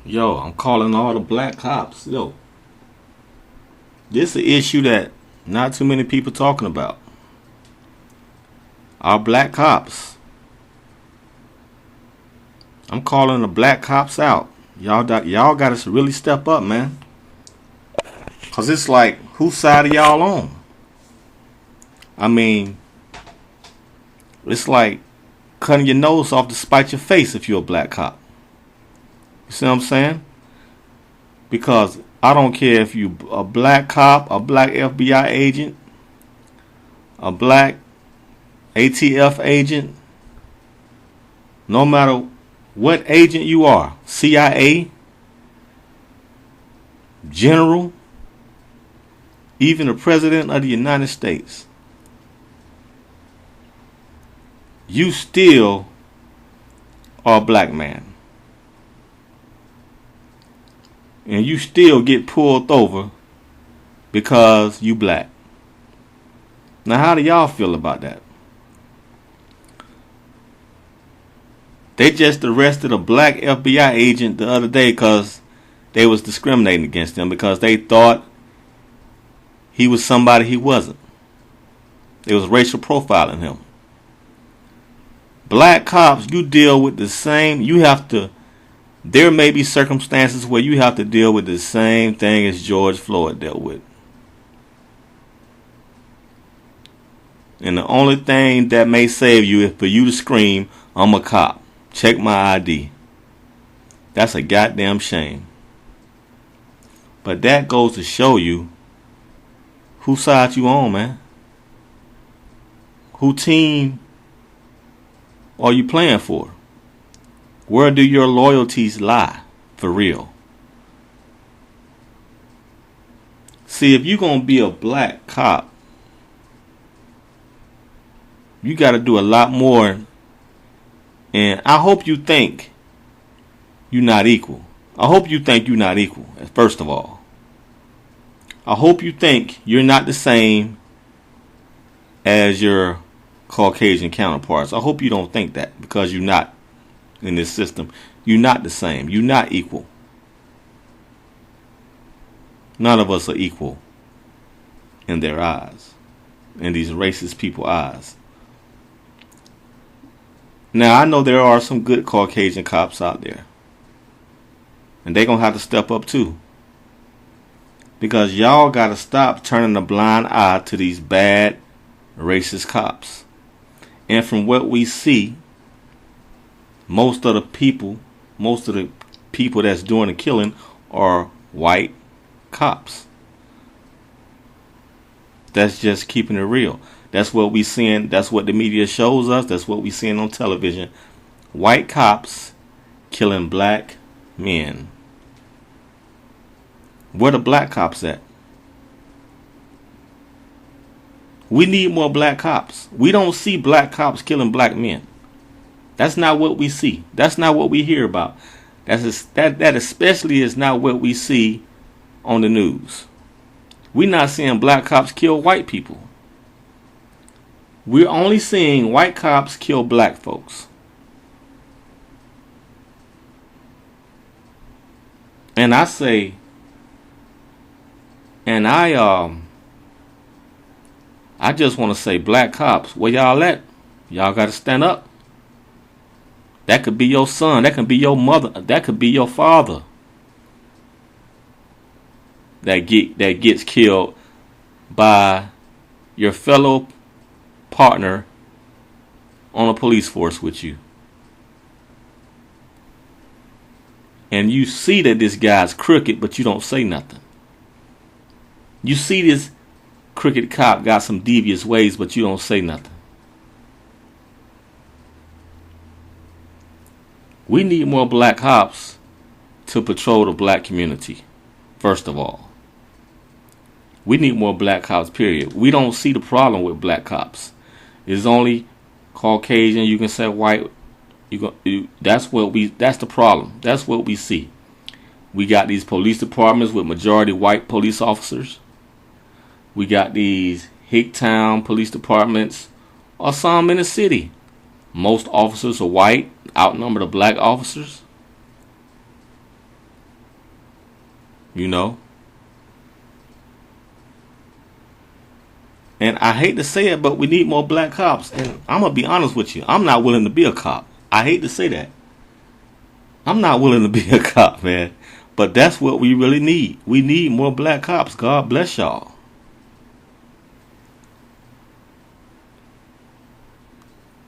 Yo, I'm calling all the black cops. Yo, this is an issue that not too many people talking about. Our black cops. I'm calling the black cops out. Y'all got to really step up, man. Cause it's like, whose side are y'all on? I mean, it's like cutting your nose off to spite your face if you're a black cop. You see what I'm saying? Because I don't care if you a black cop, a black FBI agent, a black ATF agent, no matter what agent you are, CIA, general, even the president of the United States, you still are a black man. And you still get pulled over because you black. Now, how do y'all feel about that? They just arrested a black FBI agent the other day because they was discriminating against him because they thought he was somebody he wasn't. They was racial profiling him. Black cops, you deal with the same. There may be circumstances where you have to deal with the same thing as George Floyd dealt with. And the only thing that may save you is for you to scream, "I'm a cop. Check my ID." That's a goddamn shame. But that goes to show you whose side you on, man. Who team are you playing for? Where do your loyalties lie, for real? See, if you're going to be a black cop, you got to do a lot more. And I hope you think you're not equal. I hope you think you're not equal, first of all. I hope you think you're not the same as your Caucasian counterparts. I hope you don't think that, because you're not. In this system, you're not the same. You're not equal. None of us are equal in their eyes, in these racist people's eyes. Now, I know there are some good Caucasian cops out there, and they're going to have to step up too, because y'all got to stop turning a blind eye to these bad racist cops. And from what we see, most of the people that's doing the killing are white cops. That's just keeping it real. That's what we seeing. That's what the media shows us. That's what we seeing on television. White cops killing black men. Where the black cops at? We need more black cops. We don't see black cops killing black men. That's not what we see. That's not what we hear about. That especially is not what we see on the news. We're not seeing black cops kill white people. We're only seeing white cops kill black folks. And I say, and I just want to say, black cops, where y'all at? Y'all got to stand up. That could be your son. That could be your mother. That could be your father. That gets killed by your fellow partner on a police force with you. And you see that this guy's crooked, but you don't say nothing. You see this crooked cop got some devious ways, but you don't say nothing. We need more black cops to patrol the black community, first of all. We need more black cops, period. We don't see the problem with black cops. It's only Caucasian, you can say white. That's the problem. That's what we see. We got these police departments with majority white police officers. We got these Hicktown police departments, or some in the city. Most officers are white, outnumber the black officers. You know? And I hate to say it, but we need more black cops. And I'm going to be honest with you. I'm not willing to be a cop. I hate to say that. I'm not willing to be a cop, man. But that's what we really need. We need more black cops. God bless y'all.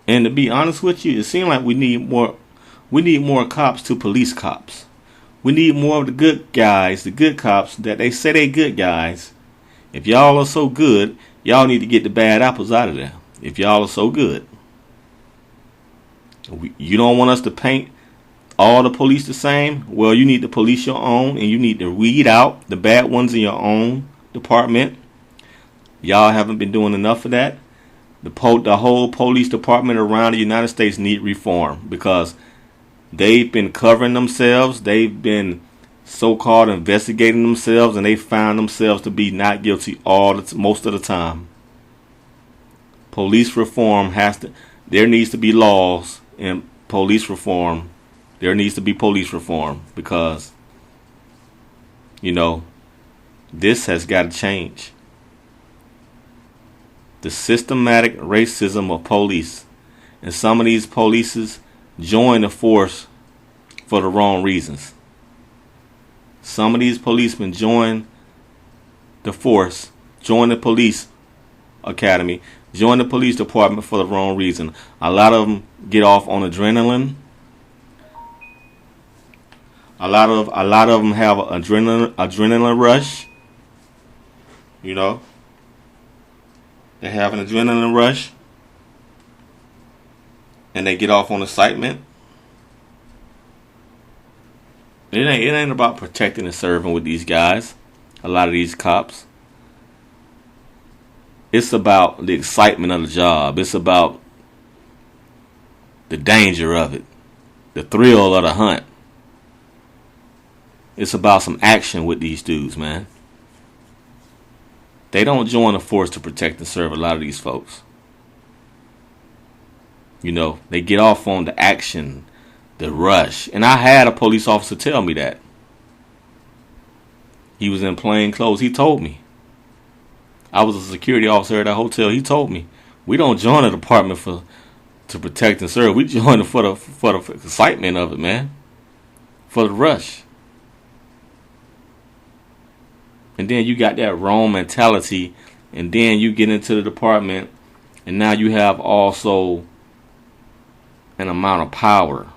And to be honest with you, it seems like we need more cops to police cops. We need more of the good guys, the good cops that they say they good guys. If y'all are so good, y'all need to get the bad apples out of there. If y'all are so good. You don't want us to paint all the police the same? Well, you need to police your own, and you need to weed out the bad ones in your own department. Y'all haven't been doing enough of that. The whole police department around the United States need reform because they've been covering themselves. They've been so-called investigating themselves, and they found themselves to be not guilty most of the time. Police reform there needs to be laws in police reform. There needs to be police reform because, this has got to change. The systematic racism of police. And some of these polices join the force for the wrong reasons. Some of these policemen join the force, join the police academy, join the police department for the wrong reason. A lot of them get off on adrenaline. A lot of them have an adrenaline rush. They have an adrenaline rush, and they get off on excitement. It ain't about protecting and serving with these guys. A lot of these cops. It's about the excitement of the job. It's about the danger of it, the thrill of the hunt. It's about some action with these dudes, man. They don't join the force to protect and serve a lot of these folks. They get off on the action, the rush. And I had a police officer tell me that. He was in plain clothes. He told me. I was a security officer at that hotel. He told me, we don't join the department to protect and serve. We join it for the excitement of it, man. For the rush. And then you got that wrong mentality, and then you get into the department, and now you have also an amount of power,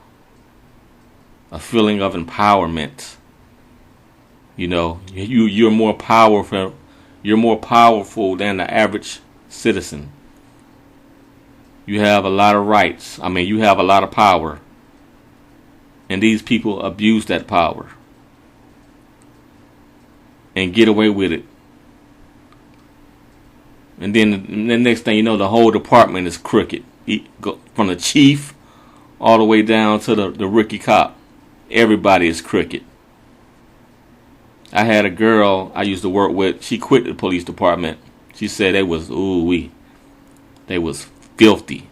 a feeling of empowerment. You're more powerful. You're more powerful than the average citizen. You have a lot of rights. You have a lot of power, and these people abuse that power and get away with it. And then the next thing you know, the whole department is crooked. From the chief all the way down to the rookie cop. Everybody is crooked. I had a girl I used to work with. She quit the police department. She said they was filthy.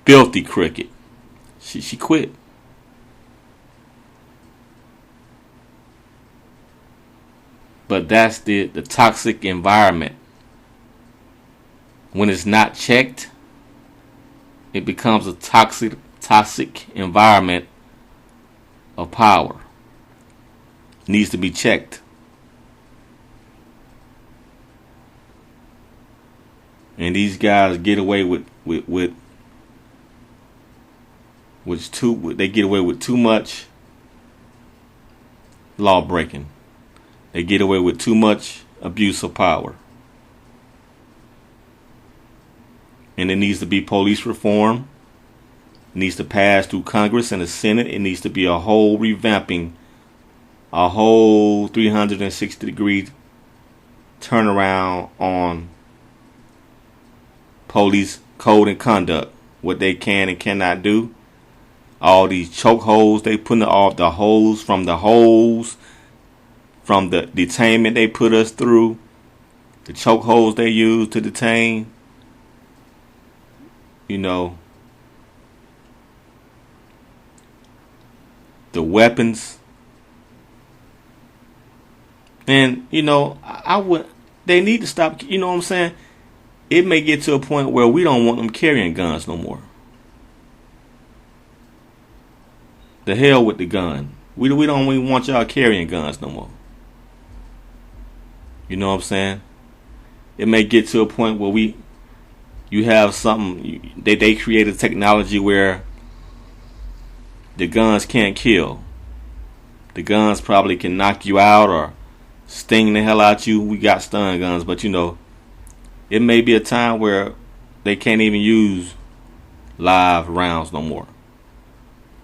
Filthy crooked. She quit. But that's the toxic environment. When it's not checked, it becomes a toxic environment of power. It needs to be checked. And these guys get away with too much law breaking. They get away with too much abuse of power. And it needs to be police reform. It needs to pass through Congress and the Senate. It needs to be a whole revamping, a whole 360-degree turnaround on police code and conduct, what they can and cannot do. All these chokeholds they put off the holes from the detainment they put us through, the chokeholds they use to detain. The weapons And, I would, they need to stop, you know what I'm saying? It may get to a point where we don't want them carrying guns no more. The hell with the gun. We don't even want y'all carrying guns no more. You know what I'm saying? It may get to a point where you have something, they created technology where the guns can't kill. The guns probably can knock you out or sting the hell out you. We got stun guns, but it may be a time where they can't even use live rounds no more.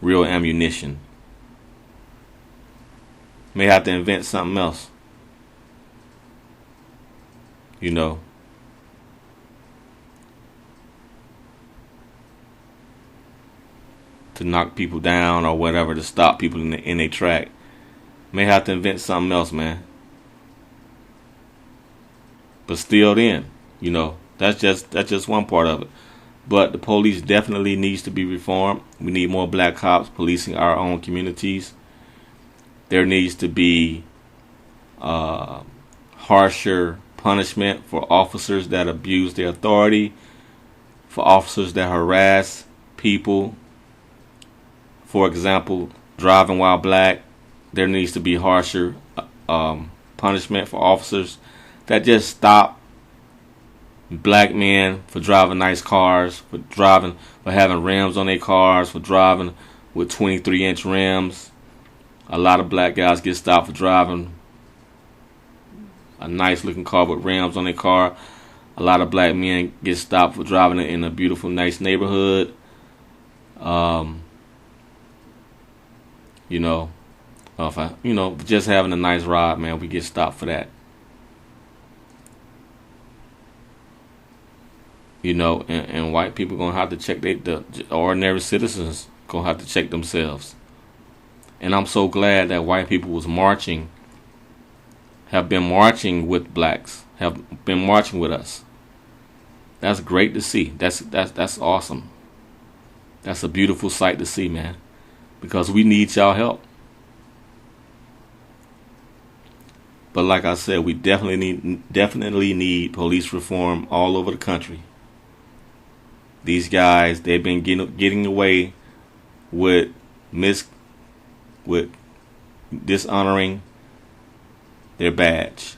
Real ammunition. May have to invent something else. To knock people down or whatever, to stop people in their track. May have to invent something else, man. But still then, that's just one part of it. But the police definitely needs to be reformed. We need more black cops policing our own communities. There needs to be harsher punishment for officers that abuse their authority, for officers that harass people. For example, driving while black. There needs to be harsher punishment for officers that just stop black men for driving nice cars, for having rims on their cars, for driving with 23-inch rims. A lot of black guys get stopped for driving a nice looking car with rims on their car. A lot of black men get stopped for driving in a beautiful, nice neighborhood. Just having a nice ride, man, we get stopped for that. And white people gonna have to check the ordinary citizens gonna have to check themselves. And I'm so glad that white people have been marching with blacks, have been marching with us. That's great to see. That's awesome. That's a beautiful sight to see, man. Because we need y'all help. But like I said, we definitely need police reform all over the country. These guys, they've been getting away with dishonoring their badge.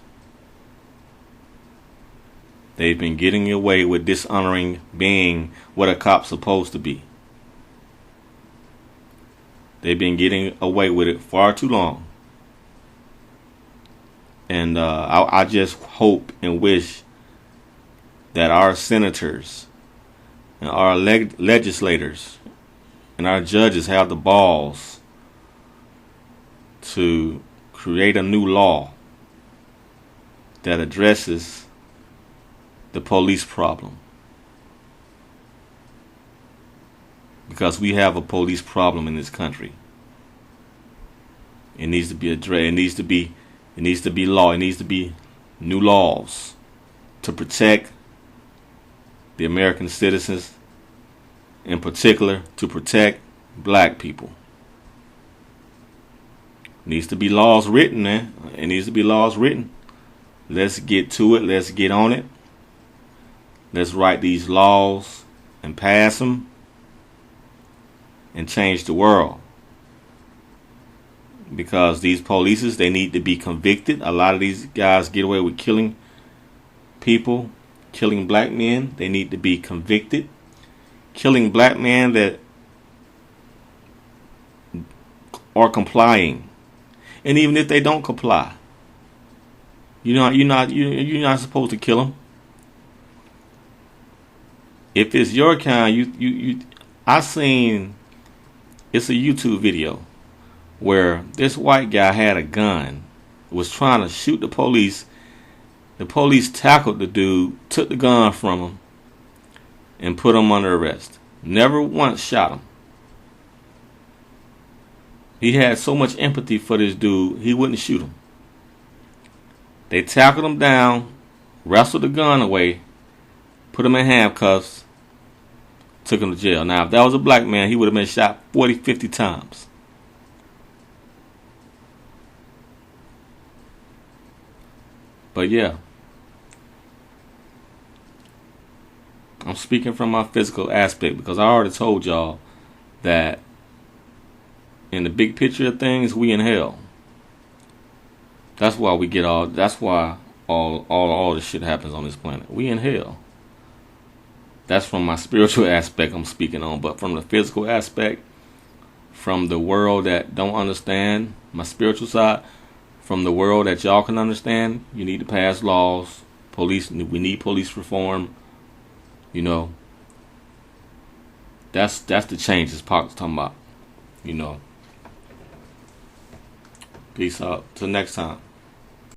They've been getting away with dishonoring being what a cop's supposed to be. They've been getting away with it far too long. And I just hope and wish that our senators and our legislators and our judges have the balls to create a new law that addresses the police problem. Because we have a police problem in this country. It needs to be addressed. It needs to be law. It needs to be new laws to protect the American citizens, in particular to protect black people. Needs to be laws written, man. It needs to be laws written. Let's get to it. Let's get on it. Let's write these laws and pass them and change the world. Because these polices, they need to be convicted. A lot of these guys get away with killing people, killing black men. They need to be convicted. Killing black men that are complying. And even if they don't comply, you're not supposed to kill them. If it's your kind, I seen, it's a YouTube video where this white guy had a gun, was trying to shoot the police. The police tackled the dude, took the gun from him, and put him under arrest. Never once shot him. He had so much empathy for this dude, he wouldn't shoot him. They tackled him down, wrestled the gun away, put him in handcuffs, took him to jail. Now, if that was a black man, he would have been shot 40, 50 times. But yeah, I'm speaking from my physical aspect because I already told y'all that in the big picture of things, we in hell. That's why we get all. That's why all this shit happens on this planet. We in hell. That's from my spiritual aspect I'm speaking on, but from the physical aspect, from the world that don't understand my spiritual side, from the world that y'all can understand, you need to pass laws. Police, we need police reform. You know, that's the changes Pac's talking about. You know. Peace out. Till next time.